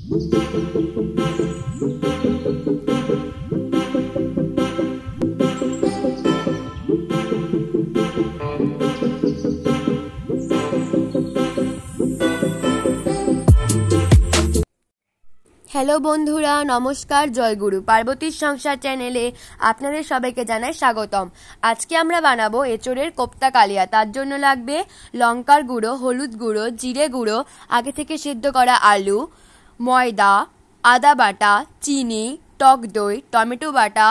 Hello বন্ধুরা, নমস্কার। জয়গুরু। পার্বতীর সংসার চ্যানেলে আপনাদের সবাইকে জানাই স্বাগতম। আজকে আমরা বানাবো এঁচোড়ের কোপ্তা কালিয়া। তার জন্য লাগবে লঙ্কার গুঁড়ো, হলুদ গুঁড়ো, জিরে গুঁড়ো, আগে থেকে সেদ্ধ করা আলু, ময়দা, আদা বাটা, চিনি, টক দই, টমেটো বাটা,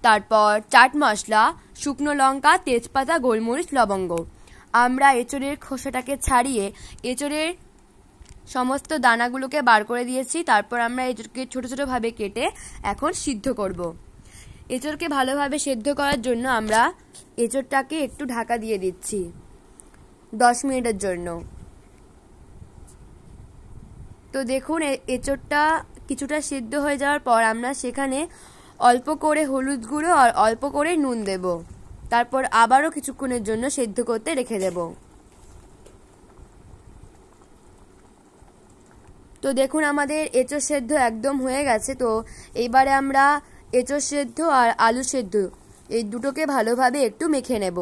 তারপর চাট মশলা, শুকনো লঙ্কা, তেজপাতা, গোলমরিচ, লবঙ্গ। আমরা এঁচোড়ের খোসাটাকে ছাড়িয়ে এঁচোড়ের সমস্ত দানাগুলোকে বার করে দিয়েছি। তারপর আমরা এঁচোড়কে ছোট ছোট ভাবে কেটে এখন সিদ্ধ করব। এঁচোড়কে ভালোভাবে সেদ্ধ করার জন্য আমরা এঁচোড়টাকে একটু ঢাকা দিয়ে দিচ্ছি 10 মিনিটের জন্য। তো দেখুন, এঁচোড়টা কিছুটা সিদ্ধ হয়ে যাওয়ার পর আমরা সেখানে অল্প করে হলুদ গুঁড়ো আর অল্প করে নুন দেব। তারপর আবারও কিছুক্ষণের জন্য সেদ্ধ করতে রেখে দেব। তো দেখুন, আমাদের এঁচোড় সেদ্ধ একদম হয়ে গেছে। তো এইবারে আমরা এঁচোড় সেদ্ধ আর আলু সেদ্ধ এই দুটোকে ভালোভাবে একটু মেখে নেব।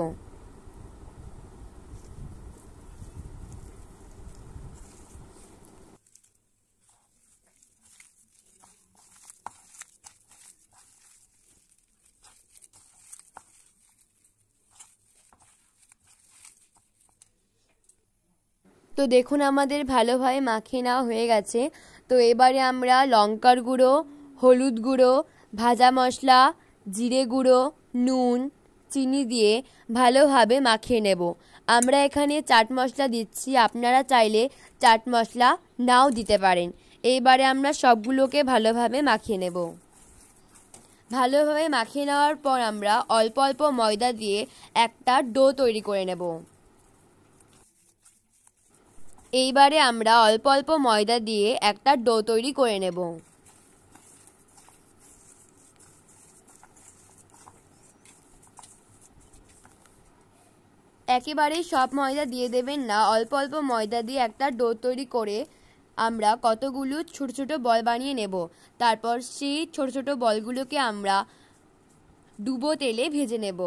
তো দেখুন, আমাদের ভালোভাবে মাখিয়ে নেওয়া হয়ে গেছে। তো এবারে আমরা লঙ্কার গুঁড়ো, হলুদ গুঁড়ো, ভাজা মশলা, জিরে গুঁড়ো, নুন, চিনি দিয়ে ভালোভাবে মাখিয়ে নেব। আমরা এখানে চাট মশলা দিচ্ছি, আপনারা চাইলে চাট মশলা নাও দিতে পারেন। এইবারে আমরা সবগুলোকে ভালোভাবে মাখিয়ে নেব। ভালোভাবে মাখিয়ে নেওয়ার পর আমরা অল্প অল্প ময়দা দিয়ে একটা ডো তৈরি করে নেব। এইবারে আমরা অল্প অল্প ময়দা দিয়ে একটা ডো তৈরি করে নেব। একেবারেই সব ময়দা দিয়ে দেবেন না, অল্প অল্প ময়দা দিয়ে একটা ডো তৈরি করে আমরা কতগুলো ছোট ছোট বল বানিয়ে নেব। তারপর সেই ছোট ছোট বলগুলোকে আমরা ডুবো তেলে ভেজে নেব।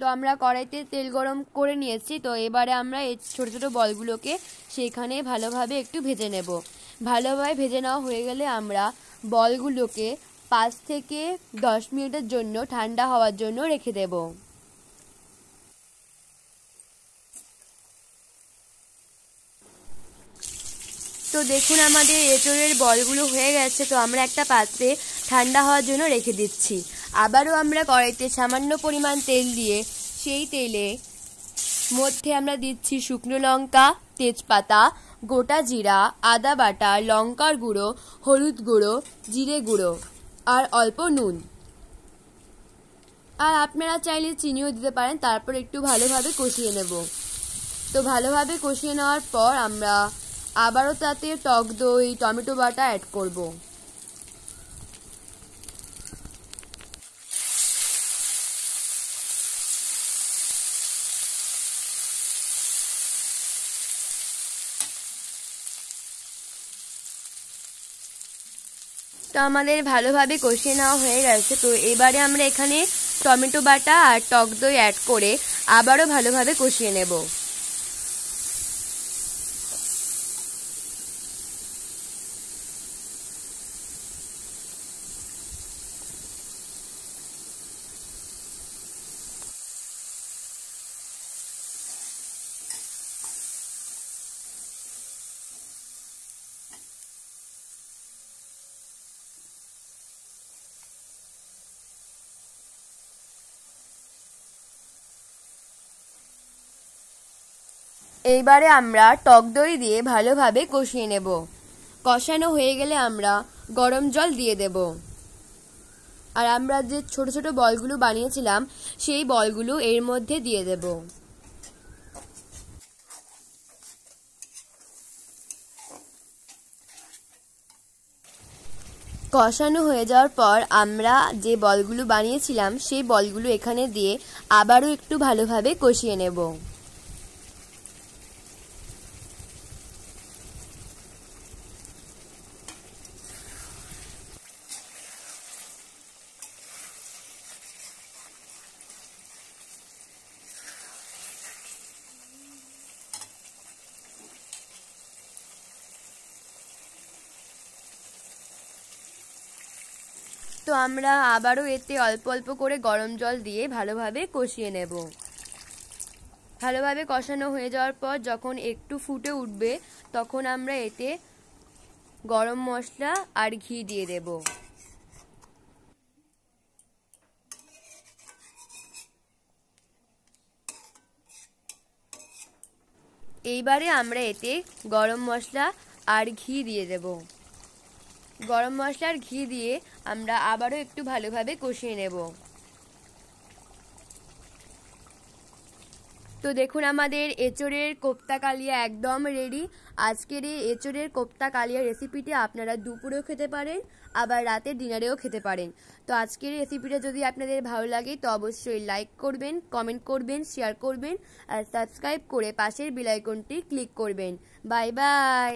তো আমরা কড়াইতে তেল গরম করে নিয়েছি। তো এবারে আমরা এই ছোট ছোট বলগুলোকে সেখানে ভালোভাবে একটু ভেজে নেব। ভালোভাবে ভেজে নেওয়া হয়ে গেলে আমরা বলগুলোকে 5 থেকে 10 মিনিটের জন্য ঠান্ডা হওয়ার জন্য রেখে দেব। তো দেখুন, আমাদের এঁচোড়ের বলগুলো হয়ে গেছে। তো আমরা একটা পাত্রে ঠান্ডা হওয়ার জন্য রেখে দিচ্ছি। আবারও আমরা কড়াইতে সামান্য পরিমাণ তেল দিয়ে সেই তেলে মধ্যে আমরা দিচ্ছি শুকনো লঙ্কা, তেজপাতা, গোটা জিরা, আদা বাটা, লঙ্কার গুঁড়ো, হলুদ গুঁড়ো, জিরে গুঁড়ো আর অল্প নুন। আর আপনারা চাইলে চিনিও দিতে পারেন। তারপর একটু ভালোভাবে কষিয়ে নেব। তো ভালোভাবে কষিয়ে নেওয়ার পর আমরা আবারও তাতে টক দই, টমেটো বাটা অ্যাড করব। তো আমাদের ভালোভাবে কষিয়ে নেওয়া হয়ে গেছে। তো এবারে আমরা এখানে টমেটো বাটা আর টক দই অ্যাড করে আবারও ভালোভাবে কষিয়ে নেব। এইবারে আমরা টক দই দিয়ে ভালোভাবে কষিয়ে নেব। কষানো হয়ে গেলে আমরা গরম জল দিয়ে দেব। আর আমরা যে ছোট ছোট বলগুলো বানিয়েছিলাম সেই বলগুলো এর মধ্যে দিয়ে দেব। কষানো হয়ে যাওয়ার পর আমরা যে বলগুলো বানিয়েছিলাম সেই বলগুলো এখানে দিয়ে আবারও একটু ভালোভাবে কষিয়ে নেব। তো আমরা আবারও এতে অল্প অল্প করে গরম জল দিয়ে ভালোভাবে কষিয়ে নেব। ভালোভাবে কষানো হয়ে যাওয়ার পর যখন একটু ফুটে উঠবে তখন আমরা এতে গরম মশলা আর ঘি দিয়ে দেব। এইবারে আমরা এতে গরম মশলা আর ঘি দিয়ে দেব। গরম মশলা আর ঘি দিয়ে আমরা আবারও একটু ভালোভাবে কষিয়ে নেব। তো দেখুন আমাদের এঁচোড়ের কোপ্তা কালিয়া একদম রেডি। আজকের এই এঁচোড়ের কোপ্তা কালিয়া রেসিপিটি আপনারা দুপুরেও খেতে পারেন, আবার রাতের ডিনারেও খেতে পারেন। তো আজকের রেসিপিটা যদি আপনাদের ভালো লাগে তো অবশ্যই লাইক করবেন, কমেন্ট করবেন, শেয়ার করবেন আর সাবস্ক্রাইব করে পাশের বেল আইকনটি ক্লিক করবেন। Bye bye.